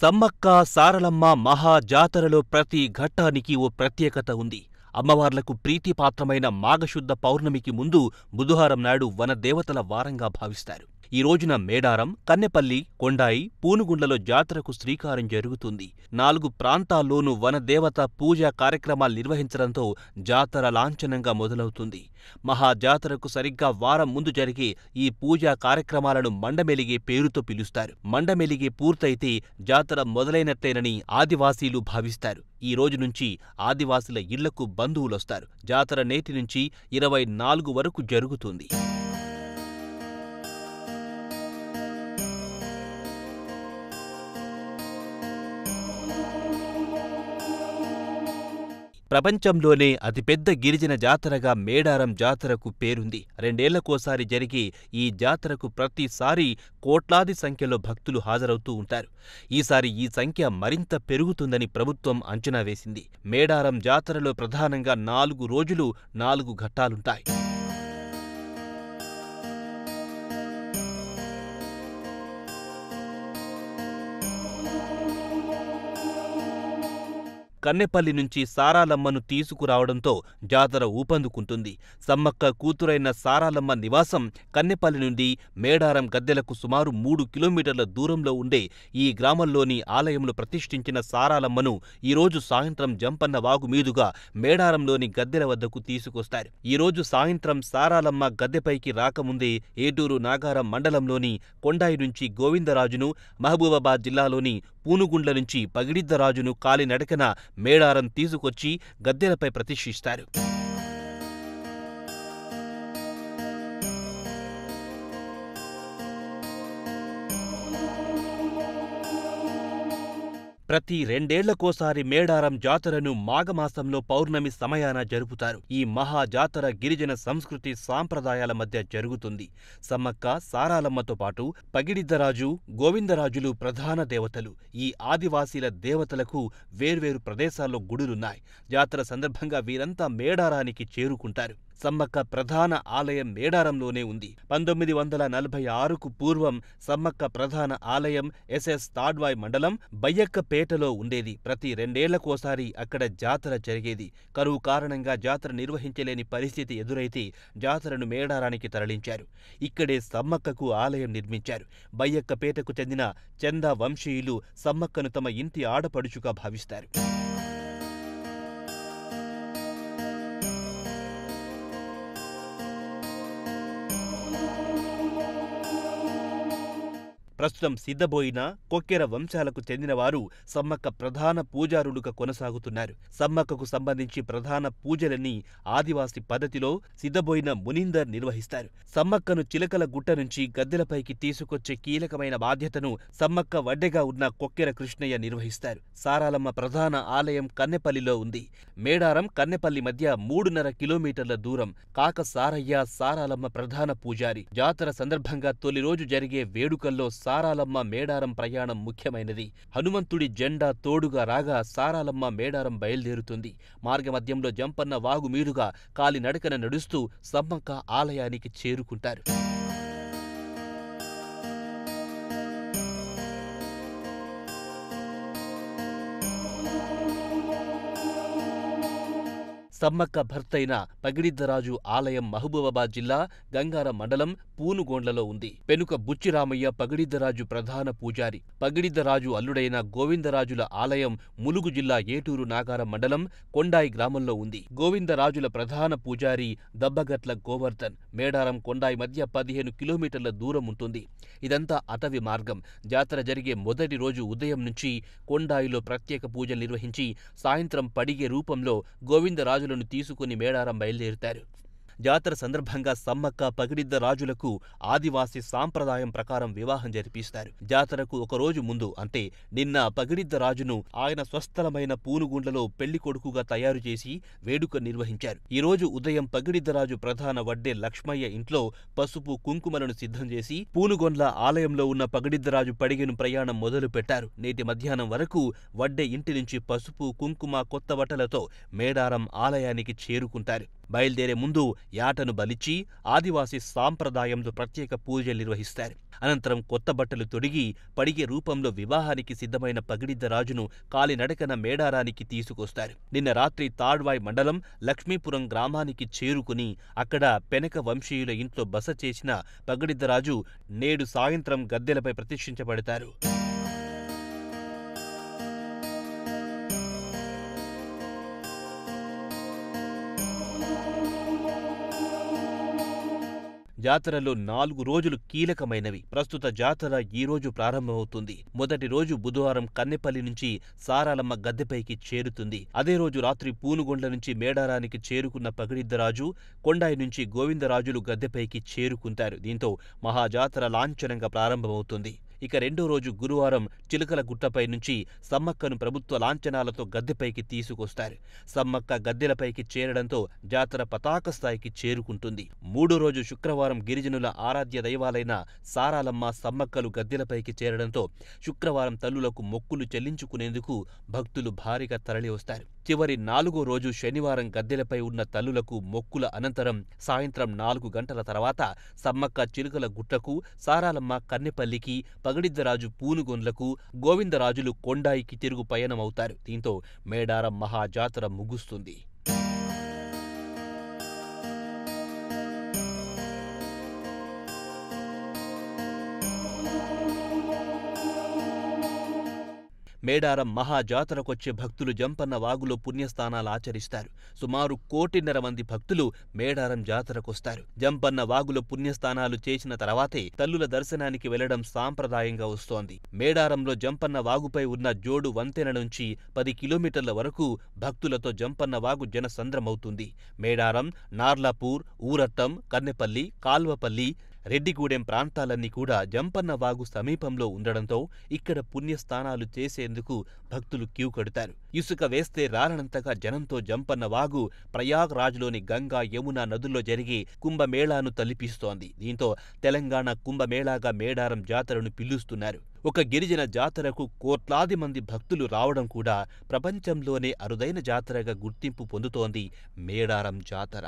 సమ్మక్క సారలమ్మ మహా జాతరలో ప్రతి ఘట్టానికి ఓ ప్రత్యేకత ఉంది. అమ్మవార్లకు ప్రీతిపాత్రమైన మాఘశుద్ధ పౌర్ణమికి ముందు బుధవారం నాడు వనదేవతల వారంగా భావిస్తారు. ఈ రోజున మేడారం, కన్నెపల్లి, కొండాయి, పూనుగుండ్లలో జాతరకు శ్రీకారం జరుగుతుంది. 4 ప్రాంతాల్లోనూ వనదేవత పూజా కార్యక్రమాలు నిర్వహించడంతో జాతర లాంఛనంగా మొదలవుతుంది. మహాజాతరకు సరిగ్గా వారం ముందు జరిగే ఈ పూజా కార్యక్రమాలను మండమెలిగే పేరుతో పిలుస్తారు. మండమెలిగే పూర్తయితే జాతర మొదలైనట్లేనని ఆదివాసీలు భావిస్తారు. ఈ రోజు నుంచి ఆదివాసుల ఇళ్లకు బంధువులొస్తారు. జాతర నేటి నుంచి 24 వరకు జరుగుతుంది. ప్రపంచంలోనే అతిపెద్ద గిరిజన జాతరగా మేడారం జాతరకు పేరుంది. 2 ఏళ్లకోసారి జరిగే ఈ జాతరకు ప్రతిసారి కోట్లాది సంఖ్యలో భక్తులు హాజరవుతూ ఉంటారు. ఈసారి ఈ సంఖ్య మరింత పెరుగుతుందని ప్రభుత్వం అంచనా వేసింది. మేడారం జాతరలో ప్రధానంగా 4 రోజులు 4 ఘట్టాలుంటాయి. కన్నెపల్లి నుంచి సారాలమ్మను తీసుకురావడంతో జాతర ఊపందుకుంటుంది. సమ్మక్క కూతురైన సారాలమ్మ నివాసం కన్నెపల్లి నుండి మేడారం గద్దెలకు సుమారు 3 కిలోమీటర్ల దూరంలో ఉండే ఈ గ్రామంలోని ఆలయంలో ప్రతిష్ఠించిన సారాలమ్మను ఈరోజు సాయంత్రం జంపన్న వాగు మీదుగా మేడారంలోని గద్దెల వద్దకు తీసుకొస్తారు. ఈరోజు సాయంత్రం సారాలమ్మ గద్దెపైకి రాకముందే ఏటూరు నాగారం మండలంలోని కొండాయి నుంచి గోవిందరాజును, మహబూబాబాద్ జిల్లాలోని పూనుగుండ్ల నుంచి పగిడిద్దరాజును కాలినడకన మేడారం తీసుకొచ్చి గద్దెలపై ప్రతిష్ఠిస్తారు. ప్రతి 2 ఏళ్లకోసారి మేడారం జాతరను మాఘమాసంలో పౌర్ణమి సమయాన జరుపుతారు. ఈ మహా జాతర గిరిజన సంస్కృతి సాంప్రదాయాల మధ్య జరుగుతుంది. సమ్మక్క సారాలమ్మతో పాటు పగిడిద్దరాజు, గోవిందరాజులు ప్రధాన దేవతలు. ఈ ఆదివాసీల దేవతలకు వేర్వేరు ప్రదేశాల్లో గుడులున్నాయి. జాతర సందర్భంగా వీరంతా మేడారానికి చేరుకుంటారు. సమ్మక్క ప్రధాన ఆలయం మేడారంలోనే ఉంది. 1946కు పూర్వం సమ్మక్క ప్రధాన ఆలయం ఎస్ఎస్ తాడ్వాయ్ మండలం బయ్యక్కపేటలో ఉండేది. ప్రతి 2 ఏళ్లకోసారి అక్కడ జాతర జరిగేది. కరువు కారణంగా జాతర నిర్వహించలేని పరిస్థితి ఎదురైతే జాతరను మేడారానికి తరలించారు. ఇక్కడే సమ్మక్కకు ఆలయం నిర్మించారు. బయ్యక్కపేటకు చెందిన చందా వంశీయులు సమ్మక్కను తమ ఇంటి ఆడపడుచుగా భావిస్తారు. ప్రస్తుతం సిద్ధబోయిన కొక్కెర వంశాలకు చెందినవారు సమ్మక్క ప్రధాన పూజారులుగా కొనసాగుతున్నారు. సమ్మక్కకు సంబంధించి ప్రధాన పూజలన్నీ ఆదివాసి పద్ధతిలో సిద్ధబోయిన మునీందర్ నిర్వహిస్తారు. సమ్మక్కను చిలకల గుట్ట నుంచి గద్దెలపైకి తీసుకొచ్చే కీలకమైన బాధ్యతను సమ్మక్క వడ్డెగా ఉన్న కొక్కెర కృష్ణయ్య నిర్వహిస్తారు. సారాలమ్మ ప్రధాన ఆలయం కన్నెపల్లిలో ఉంది. మేడారం, కన్నెపల్లి మధ్య 3.5 కిలోమీటర్ల దూరం. కాక సారయ్య సారాలమ్మ ప్రధాన పూజారి. జాతర సందర్భంగా తొలి రోజు జరిగే వేడుకల్లో సారాలమ్మ మేడారం ప్రయాణం ముఖ్యమైనది. హనుమంతుడి జెండా తోడుగా రాగా సారాలమ్మ మేడారం బయలుదేరుతుంది. మార్గమధ్యంలో జంపన్న వాగు మీదుగా కాలినడకన నడుస్తూ సమ్మక్క ఆలయానికి చేరుకుంటారు. సమ్మక్క భర్తైన పగిడిద్దరాజు ఆలయం మహబూబాబాద్ జిల్లా గంగారం మండలం పూనుగోండ్లలో ఉంది. పెనుక బుచ్చిరామయ్య పగిడిద్దరాజు ప్రధాన పూజారి. పగిడిద్దరాజు అల్లుడైన గోవిందరాజుల ఆలయం ములుగు జిల్లా ఏటూరు నాగారం మండలం కొండాయి గ్రామంలో ఉంది. గోవిందరాజుల ప్రధాన పూజారి దబ్బగట్ల గోవర్ధన్. మేడారం, కొండాయి మధ్య 15 కిలోమీటర్ల దూరం ఉంటుంది. ఇదంతా అటవీ మార్గం. జాతర జరిగే మొదటి రోజు ఉదయం నుంచి కొండాయిలో ప్రత్యేక పూజలు నిర్వహించి సాయంత్రం పడిగే రూపంలో గోవిందరాజు తీసుకుని మేడారం బయలుదేరుతారు. జాతర సందర్భంగా సమ్మక్క పగిడిద్దరాజులకు ఆదివాసీ సాంప్రదాయం ప్రకారం వివాహం జరిపిస్తారు. జాతరకు ఒకరోజు ముందు అంటే నిన్న పగిడిద్దరాజును ఆయన స్వస్థలమైన పూనుగుండ్లలో పెళ్లి కొడుకుగా తయారు చేసి వేడుక నిర్వహించారు. ఈ రోజు ఉదయం పగిడిద్దరాజు ప్రధాన వడ్డే లక్ష్మయ్య ఇంట్లో పసుపు, కుంకుమలను సిద్ధం చేసి పూనుగొండ్ల ఆలయంలో ఉన్న పగిడిద్దరాజు పడిగెను ప్రయాణం మొదలు పెట్టారు. నేటి మధ్యాహ్నం వరకు వడ్డే ఇంటి నుంచి పసుపు, కుంకుమ, కొత్త బట్టలతో మేడారం ఆలయానికి చేరుకుంటారు. బయలుదేరే ముందు యాటను బలిచ్చి ఆదివాసీ సాంప్రదాయంలో ప్రత్యేక పూజలు నిర్వహిస్తారు. అనంతరం కొత్త బట్టలు తొడిగి పడిగే రూపంలో వివాహానికి సిద్ధమైన పగిడిద్దరాజును కాలినడకన మేడారానికి తీసుకొస్తారు. నిన్న రాత్రి తాడ్వాయి మండలం లక్ష్మీపురం గ్రామానికి చేరుకుని అక్కడ పెనక వంశీయుల ఇంట్లో బస చేసిన పగిడిద్దరాజు నేడు సాయంత్రం గద్దెలపై ప్రతిష్ఠించబడతారు. జాతరలో 4 రోజులు కీలకమైనవి. ప్రస్తుత జాతర ఈ రోజు ప్రారంభమవుతుంది. మొదటి రోజు బుధవారం కన్నెపల్లి నుంచి సారాలమ్మ గద్దెపైకి చేరుతుంది. అదే రోజు రాత్రి పూనుగొండ్ల నుంచి మేడారానికి చేరుకున్న పగిడిద్దరాజు, కొండాయి నుంచి గోవిందరాజులు గద్దెపైకి చేరుకుంటారు. దీంతో మహాజాతర లాంఛనంగా ప్రారంభమవుతుంది. ఇక రెండో రోజు గురువారం చిలుకల గుట్టపై నుంచి సమ్మక్కను ప్రభుత్వ లాంఛనాలతో గద్దెపైకి తీసుకొస్తారు. సమ్మక్క గద్దెలపైకి చేరడంతో జాతర పతాక స్థాయికి చేరుకుంటుంది. మూడో రోజు శుక్రవారం గిరిజనుల ఆరాధ్య దైవాలైన సారాలమ్మ సమ్మక్కలు గద్దెలపైకి చేరడంతో శుక్రవారం తల్లులకు మొక్కులు చెల్లించుకునేందుకు భక్తులు భారీగా తరలివస్తారు. చివరి 4గో రోజు శనివారం గద్దెలపై ఉన్న తల్లులకు మొక్కుల అనంతరం సాయంత్రం 4 గంటల తర్వాత సమ్మక్క చిలుకల గుట్టకు, సారాలమ్మ కన్నెపల్లికి, పగిడిద్దరాజు పూనుగొండ్లకు, గోవిందరాజులు కొండాయికి తిరుగు పయనమవుతారు. దీంతో మేడారం మహాజాతర ముగుస్తుంది. మేడారం మహాజాతరకొచ్చే భక్తులు జంపన్న వాగులో పుణ్యస్నానాలు ఆచరిస్తారు. సుమారు 1.5 కోటి భక్తులు మేడారం జాతరకొస్తారు. జంపన్న వాగులో పుణ్యస్నానాలు చేసిన తర్వాతే తల్లుల దర్శనానికి వెళ్లడం సాంప్రదాయంగా వస్తోంది. మేడారంలో జంపన్న వాగుపై ఉన్న జోడు వంతెన నుంచి 10 కిలోమీటర్ల వరకు భక్తులతో జంపన్న వాగు జనసంద్రమవుతుంది. మేడారం, నార్లాపూర్, ఊరట్టం, కన్నెపల్లి, కాల్వపల్లి, రెడ్డిగూడెం ప్రాంతాలన్నీ కూడా జంపన్న వాగు సమీపంలో ఉండడంతో ఇక్కడ పుణ్యస్నానాలు చేసేందుకు భక్తులు క్యూ కడతారు. ఇసుక వేస్తే రాలనంతగా జనంతో జంపన్న వాగు ప్రయాగ్ రాజ్లోని గంగా, యమున నదుల్లో జరిగే కుంభమేళాను తలపిస్తోంది. దీంతో తెలంగాణ కుంభమేళాగా మేడారం జాతరను పిలుస్తున్నారు. ఒక గిరిజన జాతరకు కోట్లాది మంది భక్తులు రావడం కూడా ప్రపంచంలోనే అరుదైన జాతరగా గుర్తింపు పొందుతోంది మేడారం జాతర.